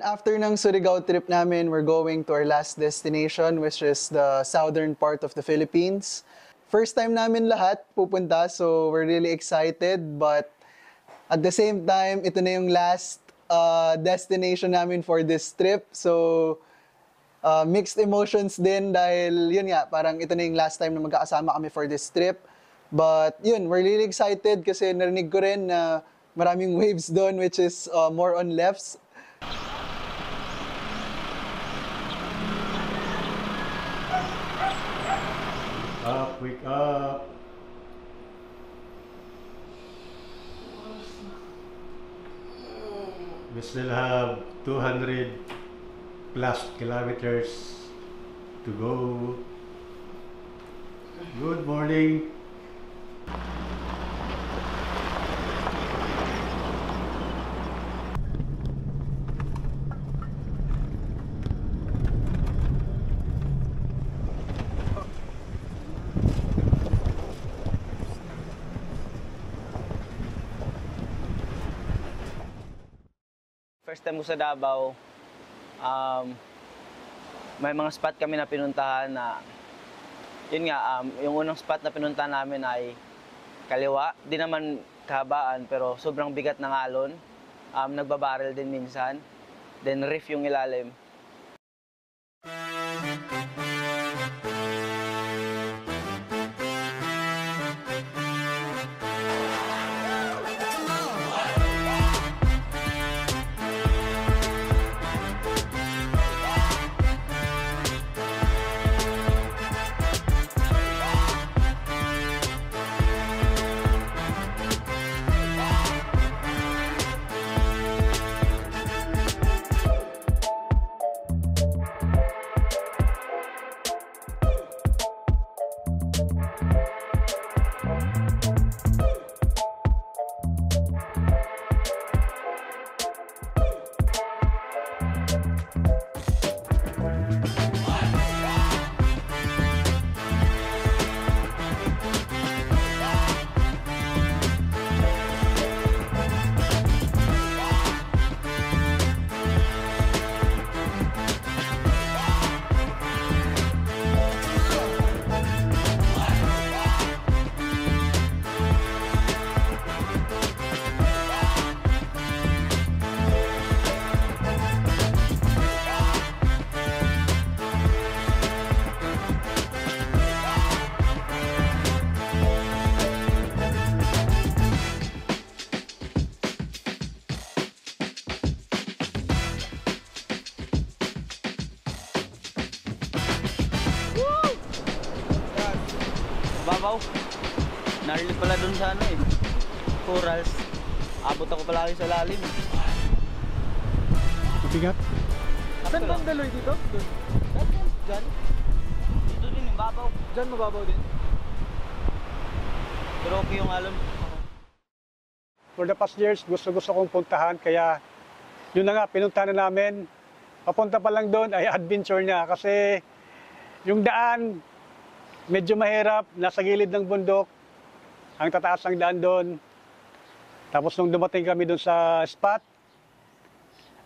after ng Surigao trip namin, we're going to our last destination, which is the southern part of the Philippines. First time namin lahat pupunta, so we're really excited. But at the same time, ito na yung last destination namin for this trip. So, mixed emotions din dahil yun nga, parang ito na yung last time na magkakasama kami for this trip. But yun, we're really excited kasi narinig ko rin na maraming waves doon, which is more on lefts. Up, wake up. We still have 200 plus kilometers to go. Good morning. First time ko sa Davao, may mga spot kami na pinuntahan na, yun nga, yung unang spot na pinuntahan namin ay kaliwa. Di naman kahabaan, pero sobrang bigat ng alon. Nagbabarrel din minsan. Then reef yung ilalim. Babaw. Narinig pala dun sa ano eh. Corals. Abot ako palagi sa lalim. Mabigat. Saan bang daloy dito? Doon. Diyan? Dito din yung babaw. Diyan mababaw din? Pero okay yung alon. For the past years, gusto kong puntahan. Kaya yun na nga, pinuntahan na namin. Papunta pa lang doon ay adventure niya. Kasi yung daan, medyo mahirap, nasa gilid ng bundok, ang tataas ng daan doon. Tapos nung dumating kami doon sa spot,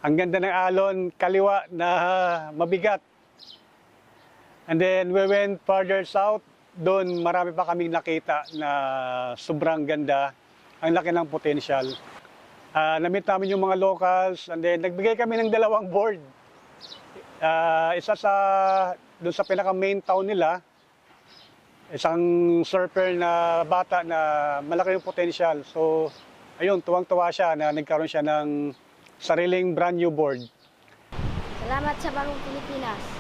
ang ganda ng alon, kaliwa na mabigat. And then we went further south, doon marami pa kaming nakita na sobrang ganda, ang laki ng potential. Na-meet namin yung mga locals, and then nagbigay kami ng 2 board. Isa doon sa pinaka-main town nila, isang surfer na bata na malaki yung potential. So, ayun, tuwang-tuwa siya na nagkaroon siya ng sariling brand new board. Salamat sa Bagong Pilipinas.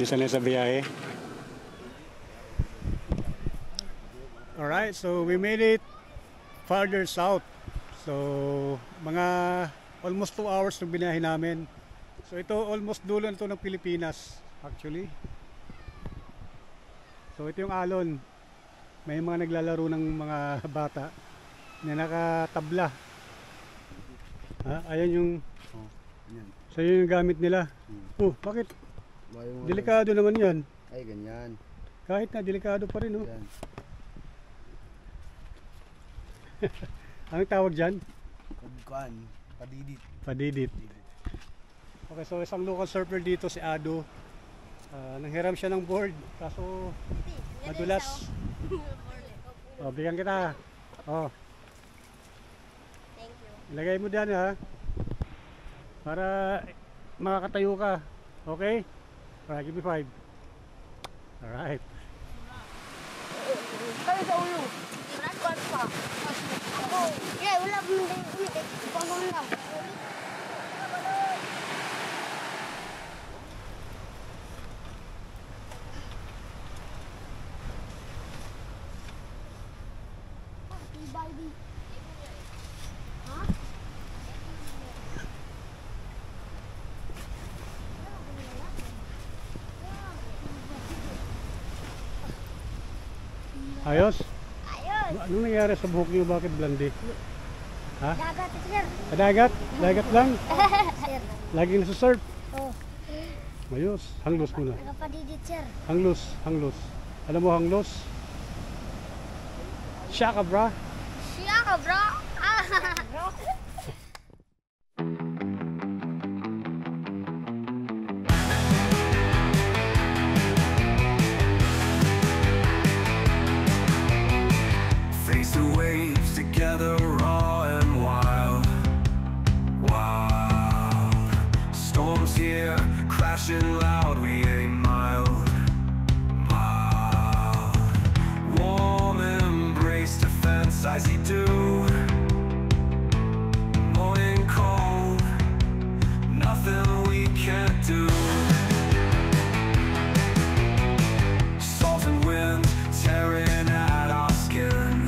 Hindi sanay sa biyahe. Alright, so we made it farther south. So, mga almost 2 hours ng binahe namin. So, ito almost dulo na ito ng Pilipinas, actually. So, ito yung alon. May mga naglalaro ng mga bata na nakatabla. Ayan yung... So, yun yung gamit nila. Oh, bakit? Delikado naman yan. Ay, ganyan. Kahit na, delikado pa rin, oh. Yan. Anong tawag dyan? Kuan, padidit. Padidit. Okay, so isang local surfer dito, si Ado. Nanghiram siya ng board, kaso madulas. Oh, bigyan kita. Oh. Thank you. Ilagay mo dyan, ha. Para makakatayo ka. Okay? Alright, give me 5. Alright. Yeah, wala pa man din. Pagong lang. Ayos? Ayun. Anong nangyari sa buhok niyo? Bakit blandi? Ha? Dagat, sir. Dagat? Dagat lang? Sir. Lagi nasa-surf? Oh, Ayos. Hanglos muna. nakapadidit, sir. Hanglos. Hanglos. Alam mo hanglos? Shaka, bra. Siya ka, bro. Face the waves together, raw and wild. Wild. Storms here, crashing loud, we ain't mild. Mild. Warm embrace, defense, as you do. Morning cold, nothing we can't do. Salt and wind tearing at our skin.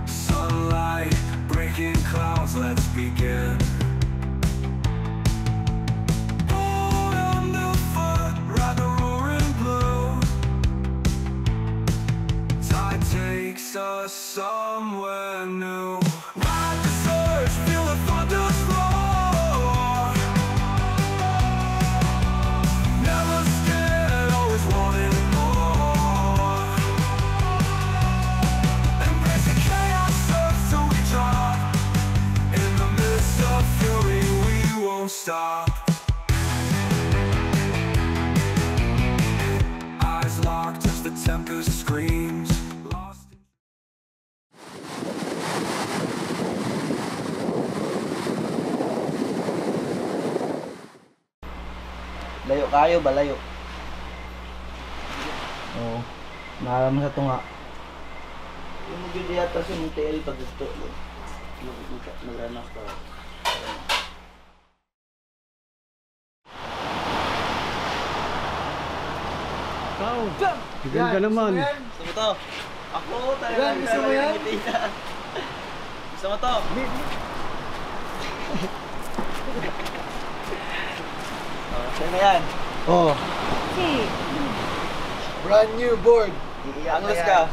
Sunlight breaking clouds, let's begin. Bold underfoot, ride the roaring blue. Tide takes us somewhere new. Ride the surge, feel the thunder's roar. Never scared, always wanting more. Embrace the chaos, surf till we drop. In the midst of fury, we won't stop. Eyes locked as the tempest screams. Lost in Layo kayo ba? Layo? Oo. Naalam mo sa tunga. Yung mag-yun yata sa mong tail pag gusto. Mag-ranas pa. Tao. Ganda naman. Gusto mo to? Ako talaga. Yan, gusto mo yan? Gusto mo to? Saan na yan? Oh, brand new board. Anglos ka.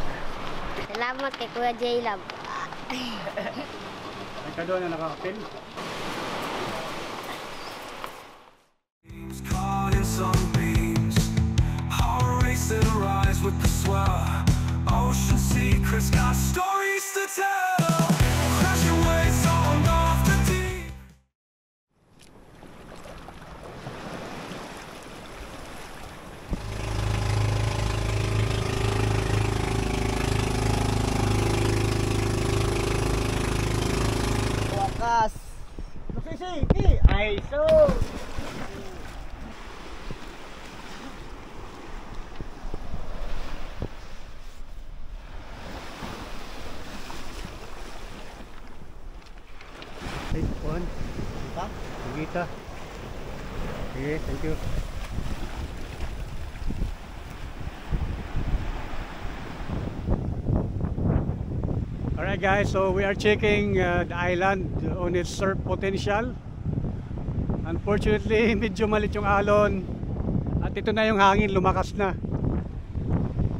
Salamat kay Kuya J-Lab. Ay ka doon na nakakapin. Caught in sunbeams, heart racing rise with the swell. Ocean secrets got stories to tell. Crashing waves on off the deep. Wakas. Nasisiki. Ay, so. Ay, Juan. Ha? Magita. Okay, thank you. Alright guys, so we are checking the island on its surf potential. Unfortunately, medyo malit yung alon at ito na yung hangin, lumakas na.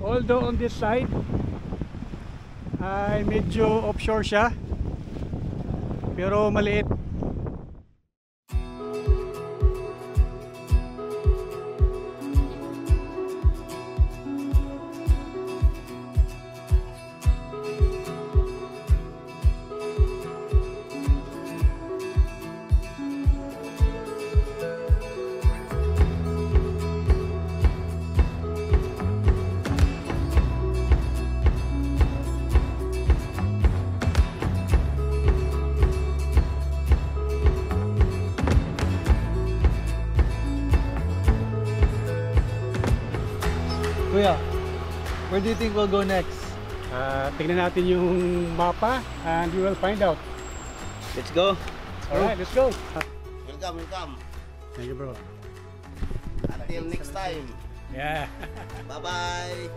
Although on this side ay medyo offshore siya, pero maliit. Kuya, where do you think we'll go next? Tingnan natin yung mapa and we will find out. Let's go. Alright, let's go. Welcome, welcome. Thank you, bro. Until next time. Yeah. Bye-bye.